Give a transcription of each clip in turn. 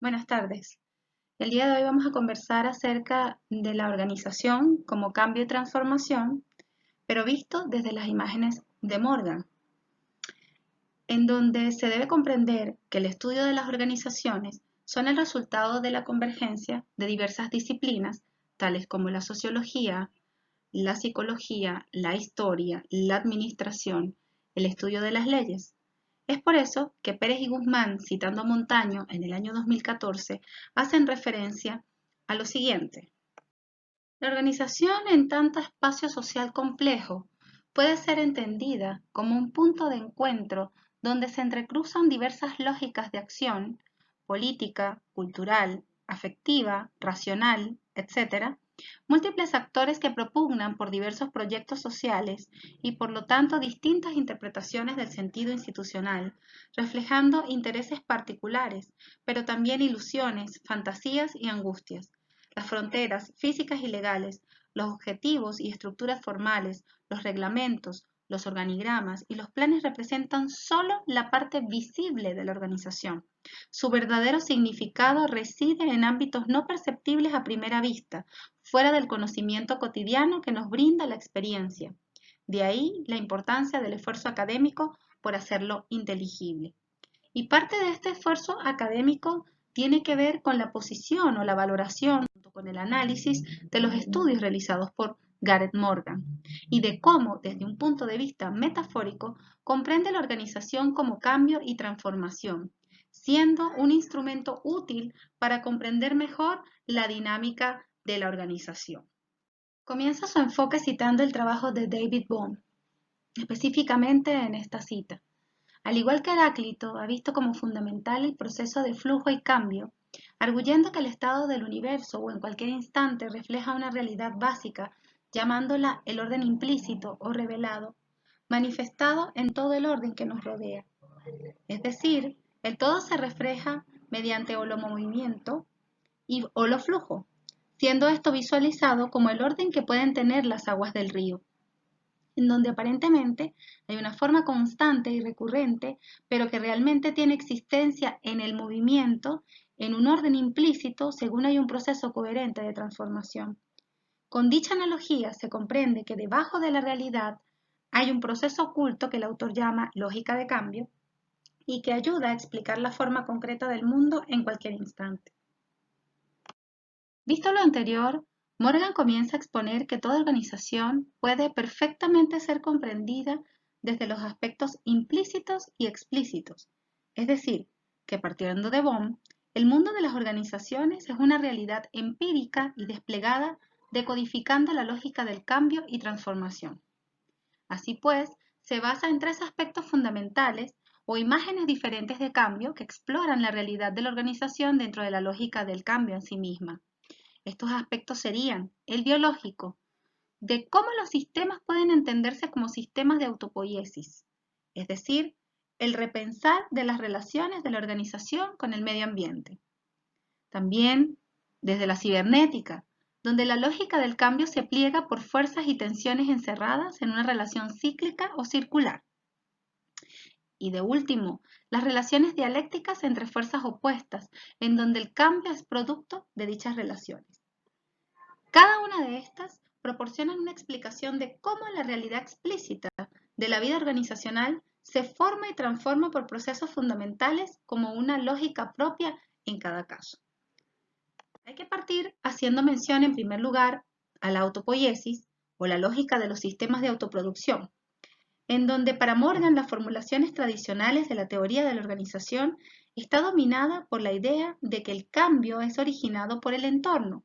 Buenas tardes. El día de hoy vamos a conversar acerca de la organización como cambio y transformación, pero visto desde las imágenes de Morgan, en donde se debe comprender que el estudio de las organizaciones son el resultado de la convergencia de diversas disciplinas, tales como la sociología, la psicología, la historia, la administración, el estudio de las leyes. Es por eso que Pérez y Guzmán, citando a Montaño en el año 2014, hacen referencia a lo siguiente. La organización en tanto espacio social complejo puede ser entendida como un punto de encuentro donde se entrecruzan diversas lógicas de acción, política, cultural, afectiva, racional, etc., múltiples actores que propugnan por diversos proyectos sociales y por lo tanto distintas interpretaciones del sentido institucional, reflejando intereses particulares, pero también ilusiones, fantasías y angustias. Las fronteras físicas y legales, los objetivos y estructuras formales, los reglamentos, los organigramas y los planes representan solo la parte visible de la organización. Su verdadero significado reside en ámbitos no perceptibles a primera vista, fuera del conocimiento cotidiano que nos brinda la experiencia. De ahí la importancia del esfuerzo académico por hacerlo inteligible. Y parte de este esfuerzo académico tiene que ver con la posición o la valoración, junto con el análisis de los estudios realizados por Gareth Morgan y de cómo, desde un punto de vista metafórico, comprende la organización como cambio y transformación, siendo un instrumento útil para comprender mejor la dinámica de la organización. Comienza su enfoque citando el trabajo de David Bohm, específicamente en esta cita. Al igual que Heráclito, ha visto como fundamental el proceso de flujo y cambio, arguyendo que el estado del universo o en cualquier instante refleja una realidad básica, llamándola el orden implícito o revelado, manifestado en todo el orden que nos rodea. Es decir, el todo se refleja mediante holomovimiento y holoflujo, siendo esto visualizado como el orden que pueden tener las aguas del río, en donde aparentemente hay una forma constante y recurrente, pero que realmente tiene existencia en el movimiento, en un orden implícito, según hay un proceso coherente de transformación. Con dicha analogía se comprende que debajo de la realidad hay un proceso oculto que el autor llama lógica de cambio y que ayuda a explicar la forma concreta del mundo en cualquier instante. Visto lo anterior, Morgan comienza a exponer que toda organización puede perfectamente ser comprendida desde los aspectos implícitos y explícitos, es decir, que partiendo de Bohm, el mundo de las organizaciones es una realidad empírica y desplegada decodificando la lógica del cambio y transformación. Así pues, se basa en tres aspectos fundamentales o imágenes diferentes de cambio que exploran la realidad de la organización dentro de la lógica del cambio en sí misma. Estos aspectos serían el biológico, de cómo los sistemas pueden entenderse como sistemas de autopoiesis, es decir, el repensar de las relaciones de la organización con el medio ambiente. También desde la cibernética, donde la lógica del cambio se pliega por fuerzas y tensiones encerradas en una relación cíclica o circular. Y de último, las relaciones dialécticas entre fuerzas opuestas, en donde el cambio es producto de dichas relaciones. Cada una de estas proporciona una explicación de cómo la realidad explícita de la vida organizacional se forma y transforma por procesos fundamentales como una lógica propia en cada caso. Hay que partir haciendo mención en primer lugar a la autopoiesis o la lógica de los sistemas de autoproducción, en donde para Morgan las formulaciones tradicionales de la teoría de la organización está dominada por la idea de que el cambio es originado por el entorno,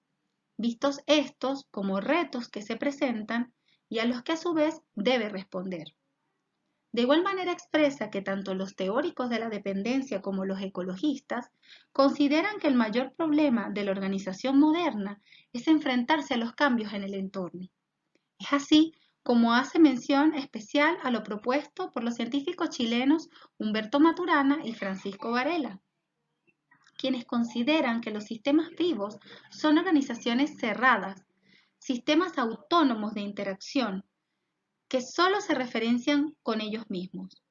vistos estos como retos que se presentan y a los que a su vez debe responder. De igual manera expresa que tanto los teóricos de la dependencia como los ecologistas consideran que el mayor problema de la organización moderna es enfrentarse a los cambios en el entorno. Es así como hace mención especial a lo propuesto por los científicos chilenos Humberto Maturana y Francisco Varela, quienes consideran que los sistemas vivos son organizaciones cerradas, sistemas autónomos de interacción, que solo se referencian con ellos mismos.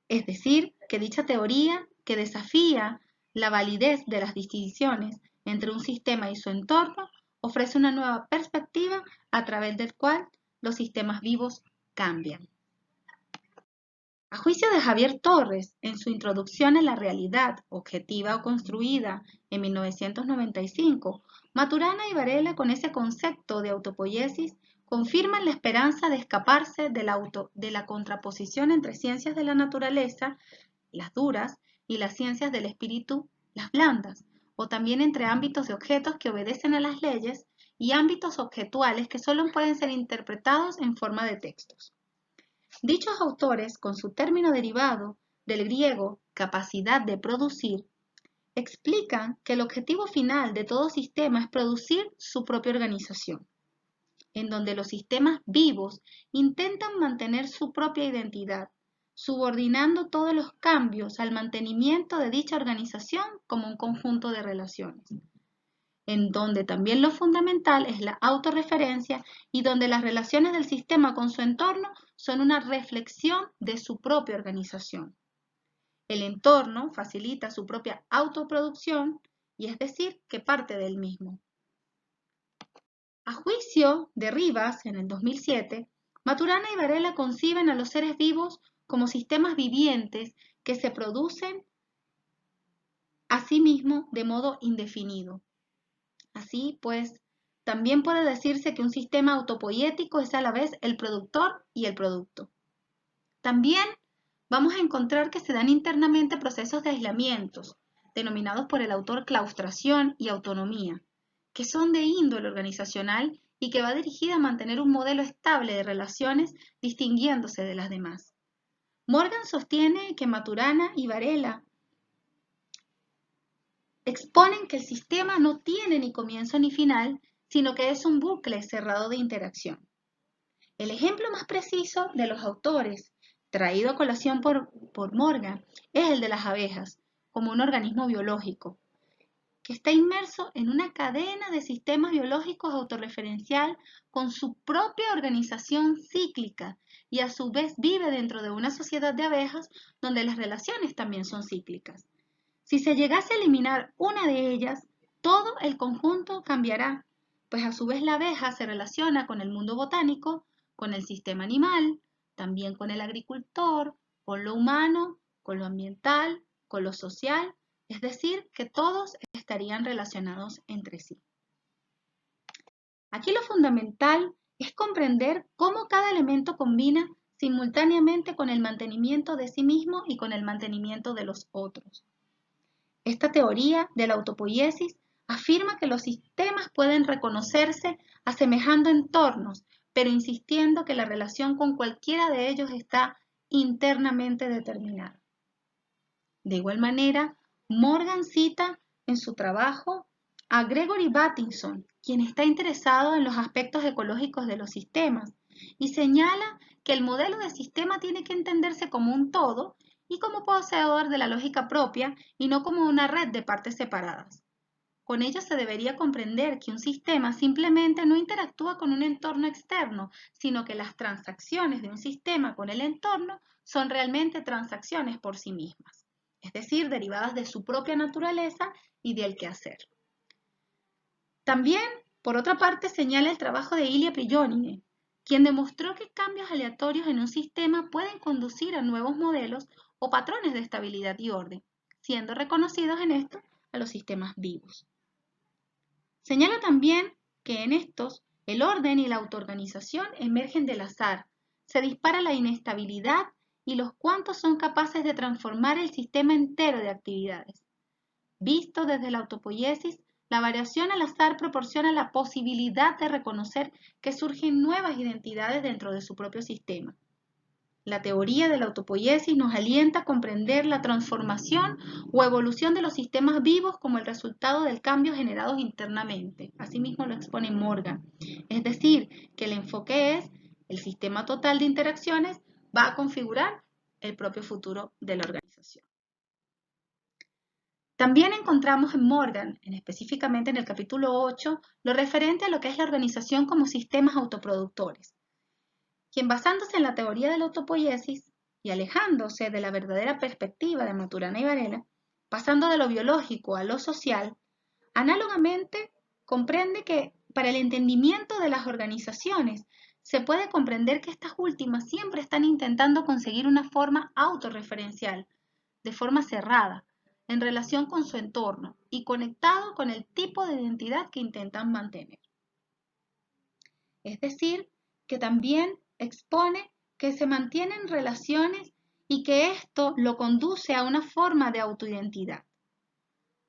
Es decir, que dicha teoría, que desafía La validez de las distinciones entre un sistema y su entorno ofrece una nueva perspectiva a través del cual los sistemas vivos cambian. A juicio de Javier Torres, en su introducción en la realidad objetiva o construida en 1995, Maturana y Varela, con ese concepto de autopoiesis, confirman la esperanza de escaparse de la contraposición entre ciencias de la naturaleza, las duras, y las ciencias del espíritu, las blandas, o también entre ámbitos de objetos que obedecen a las leyes y ámbitos objetuales que solo pueden ser interpretados en forma de textos. Dichos autores, con su término derivado del griego capacidad de producir, explican que el objetivo final de todo sistema es producir su propia organización, en donde los sistemas vivos intentan mantener su propia identidad, subordinando todos los cambios al mantenimiento de dicha organización como un conjunto de relaciones, en donde también lo fundamental es la autorreferencia y donde las relaciones del sistema con su entorno son una reflexión de su propia organización. El entorno facilita su propia autoproducción y es decir, que parte del mismo. A juicio de Rivas, en el 2007, Maturana y Varela conciben a los seres vivos como sistemas vivientes que se producen a sí mismos de modo indefinido. Así pues, también puede decirse que un sistema autopoiético es a la vez el productor y el producto. También vamos a encontrar que se dan internamente procesos de aislamientos, denominados por el autor claustración y autonomía, que son de índole organizacional y que va dirigida a mantener un modelo estable de relaciones distinguiéndose de las demás. Morgan sostiene que Maturana y Varela exponen que el sistema no tiene ni comienzo ni final, sino que es un bucle cerrado de interacción. El ejemplo más preciso de los autores, traído a colación por Morgan, es el de las abejas, como un organismo biológico, que está inmerso en una cadena de sistemas biológicos autorreferencial con su propia organización cíclica y a su vez vive dentro de una sociedad de abejas donde las relaciones también son cíclicas. Si se llegase a eliminar una de ellas, todo el conjunto cambiará, pues a su vez la abeja se relaciona con el mundo botánico, con el sistema animal, también con el agricultor, con lo humano, con lo ambiental, con lo social, es decir, que todos estarían relacionados entre sí. Aquí lo fundamental es comprender cómo cada elemento combina simultáneamente con el mantenimiento de sí mismo y con el mantenimiento de los otros. Esta teoría de la autopoiesis afirma que los sistemas pueden reconocerse asemejando entornos, pero insistiendo que la relación con cualquiera de ellos está internamente determinada. De igual manera, Morgan cita en su trabajo a Gregory Bateson, quien está interesado en los aspectos ecológicos de los sistemas, y señala que el modelo de sistema tiene que entenderse como un todo y como poseedor de la lógica propia y no como una red de partes separadas. Con ello se debería comprender que un sistema simplemente no interactúa con un entorno externo, sino que las transacciones de un sistema con el entorno son realmente transacciones por sí mismas, es decir, derivadas de su propia naturaleza y del quehacer. También, por otra parte, señala el trabajo de Ilya Prigogine, quien demostró que cambios aleatorios en un sistema pueden conducir a nuevos modelos o patrones de estabilidad y orden, siendo reconocidos en esto a los sistemas vivos. Señala también que en estos el orden y la autoorganización emergen del azar, se dispara la inestabilidad y los cuantos son capaces de transformar el sistema entero de actividades. Visto desde la autopoiesis, la variación al azar proporciona la posibilidad de reconocer que surgen nuevas identidades dentro de su propio sistema. La teoría de la autopoiesis nos alienta a comprender la transformación o evolución de los sistemas vivos como el resultado del cambio generados internamente. Asimismo lo expone Morgan. Es decir, que el enfoque es el sistema total de interacciones va a configurar el propio futuro de la organización. También encontramos en Morgan, específicamente en el capítulo 8, lo referente a lo que es la organización como sistemas autoproductores, quien basándose en la teoría de la autopoiesis y alejándose de la verdadera perspectiva de Maturana y Varela, pasando de lo biológico a lo social, análogamente comprende que para el entendimiento de las organizaciones se puede comprender que estas últimas siempre están intentando conseguir una forma autorreferencial, de forma cerrada, en relación con su entorno y conectado con el tipo de identidad que intentan mantener. Es decir, que también expone que se mantienen relaciones y que esto lo conduce a una forma de autoidentidad.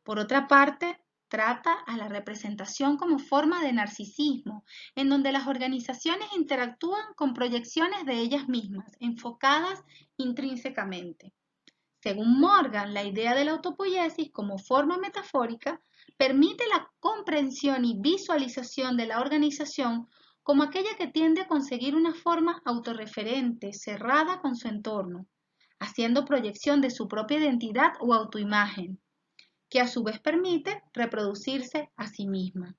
Por otra parte, trata a la representación como forma de narcisismo, en donde las organizaciones interactúan con proyecciones de ellas mismas, enfocadas intrínsecamente. Según Morgan, la idea de la autopoiesis como forma metafórica permite la comprensión y visualización de la organización como aquella que tiende a conseguir una forma autorreferente, cerrada con su entorno, haciendo proyección de su propia identidad o autoimagen, que a su vez permite reproducirse a sí misma.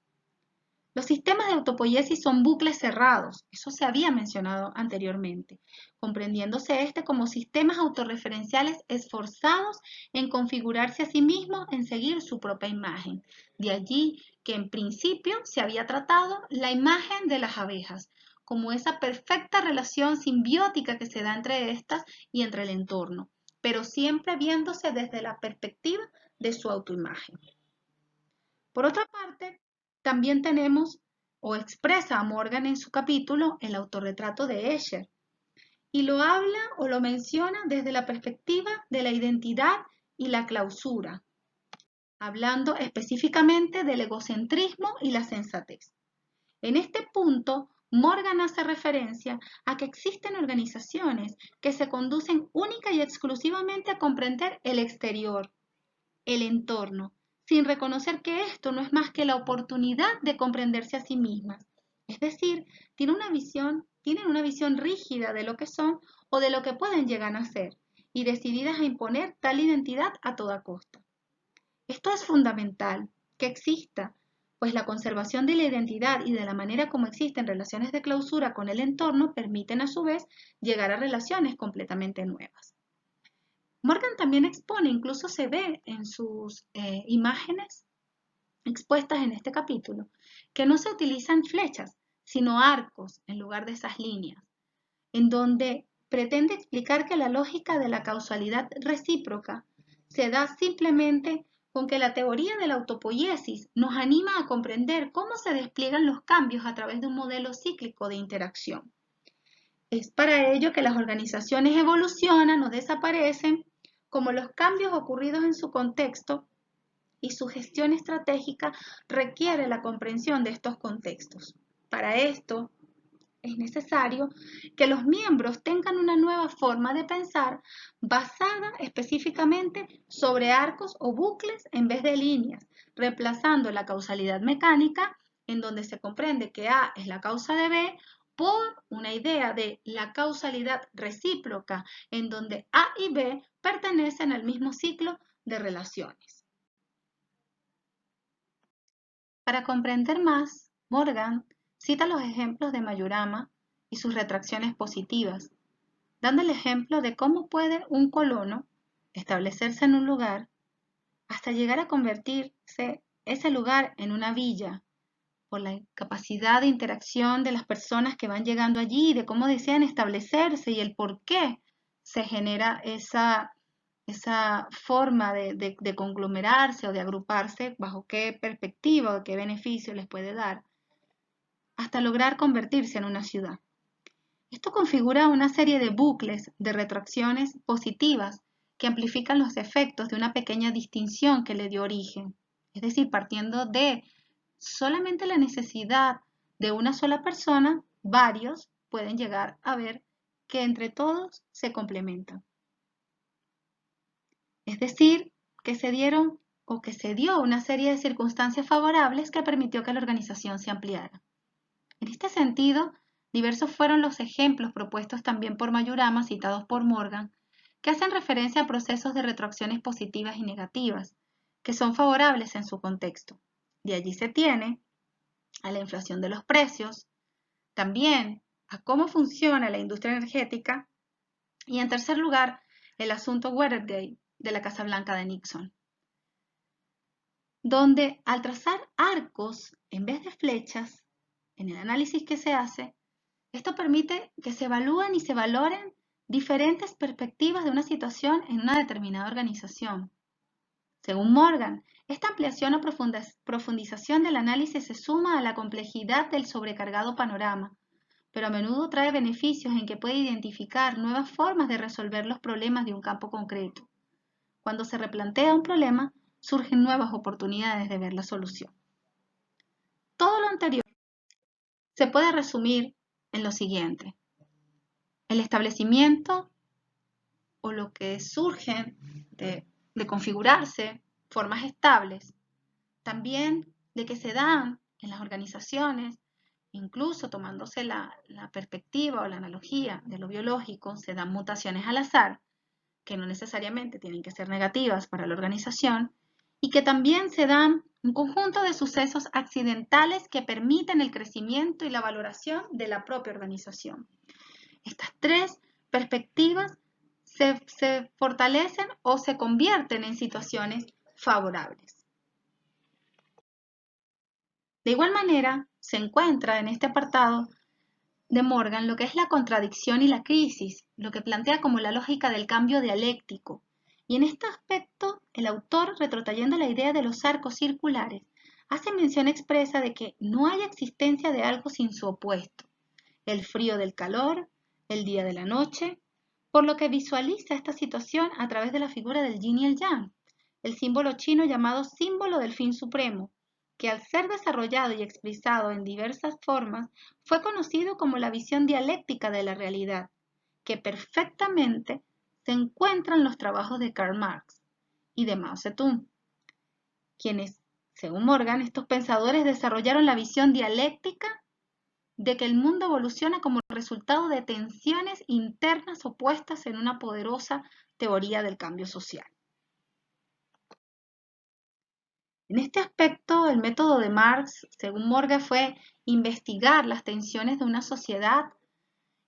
Los sistemas de autopoiesis son bucles cerrados, eso se había mencionado anteriormente, comprendiéndose este como sistemas autorreferenciales esforzados en configurarse a sí mismos en seguir su propia imagen. De allí que en principio se había tratado la imagen de las abejas, como esa perfecta relación simbiótica que se da entre estas y entre el entorno, pero siempre viéndose desde la perspectiva de su autoimagen. Por otra parte, también tenemos o expresa a Morgan en su capítulo el autorretrato de Escher y lo habla o lo menciona desde la perspectiva de la identidad y la clausura, hablando específicamente del egocentrismo y la sensatez. En este punto, Morgan hace referencia a que existen organizaciones que se conducen única y exclusivamente a comprender el exterior, el entorno, sin reconocer que esto no es más que la oportunidad de comprenderse a sí mismas. Es decir, tienen una visión rígida de lo que son o de lo que pueden llegar a ser, y decididas a imponer tal identidad a toda costa. Esto es fundamental, que exista, pues la conservación de la identidad y de la manera como existen relaciones de clausura con el entorno permiten a su vez llegar a relaciones completamente nuevas. Morgan también expone, incluso se ve en sus imágenes expuestas en este capítulo, que no se utilizan flechas, sino arcos en lugar de esas líneas, en donde pretende explicar que la lógica de la causalidad recíproca se da simplemente con que la teoría de la autopoiesis nos anima a comprender cómo se despliegan los cambios a través de un modelo cíclico de interacción. Es para ello que las organizaciones evolucionan o desaparecen, como los cambios ocurridos en su contexto, y su gestión estratégica requiere la comprensión de estos contextos. Para esto, es necesario que los miembros tengan una nueva forma de pensar basada específicamente sobre arcos o bucles en vez de líneas, reemplazando la causalidad mecánica, en donde se comprende que A es la causa de B, por una idea de la causalidad recíproca, en donde A y B pertenecen al mismo ciclo de relaciones. Para comprender más, Morgan cita los ejemplos de Mayurama y sus retracciones positivas, dando el ejemplo de cómo puede un colono establecerse en un lugar hasta llegar a convertirse ese lugar en una villa, por la capacidad de interacción de las personas que van llegando allí, de cómo desean establecerse y el por qué se genera esa forma de conglomerarse o de agruparse, bajo qué perspectiva o qué beneficio les puede dar, hasta lograr convertirse en una ciudad. Esto configura una serie de bucles de retroacciones positivas que amplifican los efectos de una pequeña distinción que le dio origen, es decir, partiendo de solamente la necesidad de una sola persona, varios pueden llegar a ver que entre todos se complementan. Es decir, que se dieron o que se dio una serie de circunstancias favorables que permitió que la organización se ampliara. En este sentido, diversos fueron los ejemplos propuestos también por Mayurama, citados por Morgan, que hacen referencia a procesos de retroacciones positivas y negativas, que son favorables en su contexto. De allí se tiene a la inflación de los precios, también a cómo funciona la industria energética y, en tercer lugar, el asunto Watergate de la Casa Blanca de Nixon. donde al trazar arcos en vez de flechas, en el análisis que se hace, esto permite que se evalúen y se valoren diferentes perspectivas de una situación en una determinada organización. Según Morgan, esta ampliación o profundización del análisis se suma a la complejidad del sobrecargado panorama, pero a menudo trae beneficios en que puede identificar nuevas formas de resolver los problemas de un campo concreto. Cuando se replantea un problema, surgen nuevas oportunidades de ver la solución. Todo lo anterior se puede resumir en lo siguiente. El establecimiento o lo que surge de configurarse formas estables, también de que se dan en las organizaciones, incluso tomándose la perspectiva o la analogía de lo biológico, se dan mutaciones al azar, que no necesariamente tienen que ser negativas para la organización, y que también se dan un conjunto de sucesos accidentales que permiten el crecimiento y la valoración de la propia organización. Estas tres perspectivas se fortalecen o se convierten en situaciones favorables. De igual manera, se encuentra en este apartado de Morgan lo que es la contradicción y la crisis, lo que plantea como la lógica del cambio dialéctico. Y en este aspecto, el autor, retrotrayendo la idea de los arcos circulares, hace mención expresa de que no hay existencia de algo sin su opuesto, el frío del calor, el día de la noche, por lo que visualiza esta situación a través de la figura del yin y el yang, el símbolo chino llamado símbolo del fin supremo, que al ser desarrollado y expresado en diversas formas, fue conocido como la visión dialéctica de la realidad, que perfectamente se encuentra en los trabajos de Karl Marx y de Mao Zedong, quienes, según Morgan, estos pensadores desarrollaron la visión dialéctica de que el mundo evoluciona como resultado de tensiones internas opuestas en una poderosa teoría del cambio social. En este aspecto, el método de Marx, según Morgan, fue investigar las tensiones de una sociedad,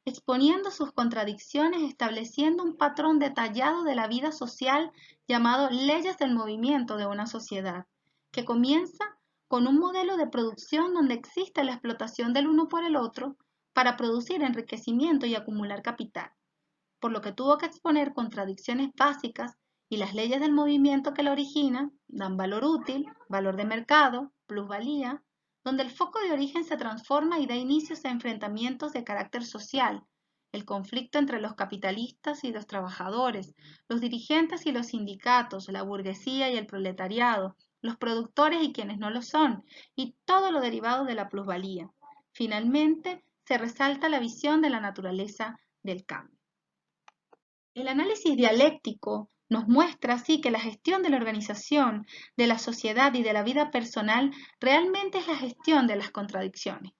exponiendo sus contradicciones, estableciendo un patrón detallado de la vida social llamado leyes del movimiento de una sociedad, que comienza con un modelo de producción donde existe la explotación del uno por el otro para producir enriquecimiento y acumular capital, por lo que tuvo que exponer contradicciones básicas y las leyes del movimiento que la originan dan valor útil, valor de mercado, plusvalía, donde el foco de origen se transforma y da inicios a enfrentamientos de carácter social, el conflicto entre los capitalistas y los trabajadores, los dirigentes y los sindicatos, la burguesía y el proletariado, los productores y quienes no lo son, y todo lo derivado de la plusvalía. Finalmente, se resalta la visión de la naturaleza del cambio. El análisis dialéctico nos muestra así que la gestión de la organización, de la sociedad y de la vida personal realmente es la gestión de las contradicciones.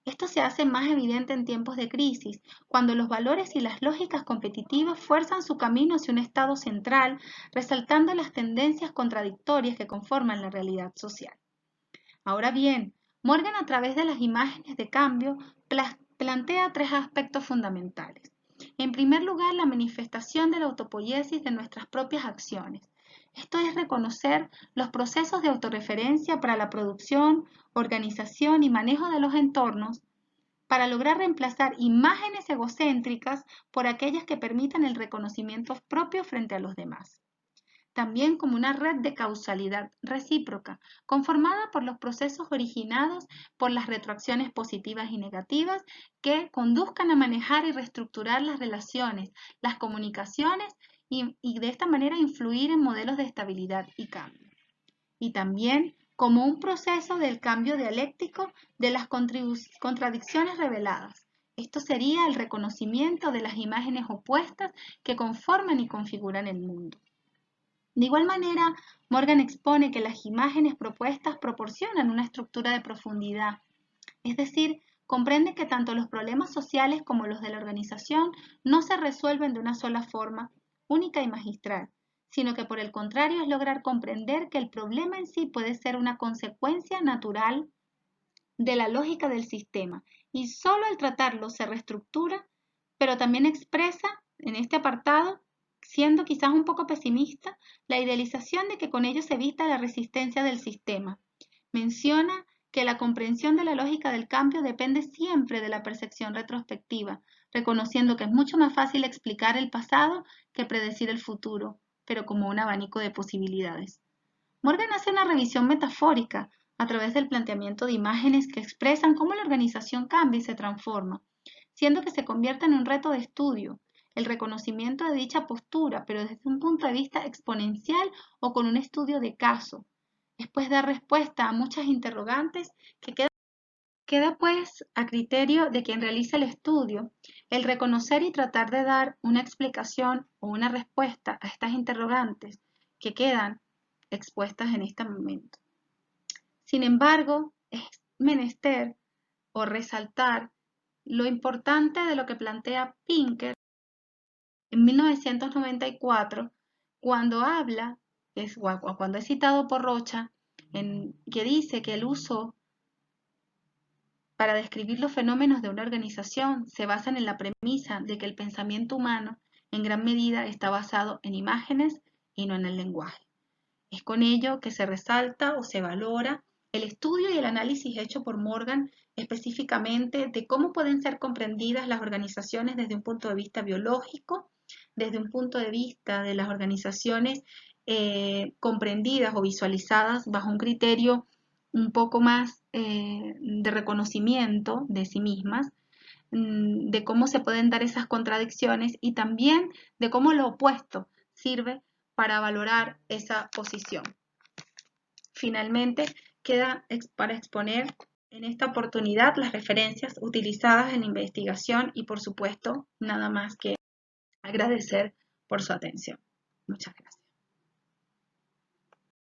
Esto se hace más evidente en tiempos de crisis, cuando los valores y las lógicas competitivas fuerzan su camino hacia un estado central, resaltando las tendencias contradictorias que conforman la realidad social. Ahora bien, Morgan, a través de las imágenes de cambio, plantea tres aspectos fundamentales. En primer lugar, la manifestación de la autopoiesis de nuestras propias acciones. Esto es reconocer los procesos de autorreferencia para la producción, organización y manejo de los entornos para lograr reemplazar imágenes egocéntricas por aquellas que permitan el reconocimiento propio frente a los demás. También como una red de causalidad recíproca, conformada por los procesos originados por las retroacciones positivas y negativas que conduzcan a manejar y reestructurar las relaciones, las comunicaciones y de esta manera influir en modelos de estabilidad y cambio. Y también como un proceso del cambio dialéctico de las contradicciones reveladas. Esto sería el reconocimiento de las imágenes opuestas que conforman y configuran el mundo. De igual manera, Morgan expone que las imágenes propuestas proporcionan una estructura de profundidad, es decir, comprende que tanto los problemas sociales como los de la organización no se resuelven de una sola forma, única y magistral, sino que por el contrario es lograr comprender que el problema en sí puede ser una consecuencia natural de la lógica del sistema y solo al tratarlo se reestructura, pero también expresa en este apartado siendo quizás un poco pesimista, la idealización de que con ello se evita la resistencia del sistema. Menciona que la comprensión de la lógica del cambio depende siempre de la percepción retrospectiva, reconociendo que es mucho más fácil explicar el pasado que predecir el futuro, pero como un abanico de posibilidades. Morgan hace una revisión metafórica a través del planteamiento de imágenes que expresan cómo la organización cambia y se transforma, siendo que se convierte en un reto de estudio, el reconocimiento de dicha postura, pero desde un punto de vista exponencial o con un estudio de caso. Después dar respuesta a muchas interrogantes que queda pues a criterio de quien realiza el estudio el reconocer y tratar de dar una explicación o una respuesta a estas interrogantes que quedan expuestas en este momento. Sin embargo, es menester o resaltar lo importante de lo que plantea Pinker en 1994, cuando habla, cuando es citado por Rocha, que dice que el uso para describir los fenómenos de una organización se basan en la premisa de que el pensamiento humano en gran medida está basado en imágenes y no en el lenguaje. Es con ello que se resalta o se valora el estudio y el análisis hecho por Morgan específicamente de cómo pueden ser comprendidas las organizaciones desde un punto de vista biológico, desde un punto de vista de las organizaciones comprendidas o visualizadas bajo un criterio un poco más de reconocimiento de sí mismas, de cómo se pueden dar esas contradicciones y también de cómo lo opuesto sirve para valorar esa posición. Finalmente, queda para exponer en esta oportunidad las referencias utilizadas en la investigación y, por supuesto, nada más que agradecer por su atención. Muchas gracias.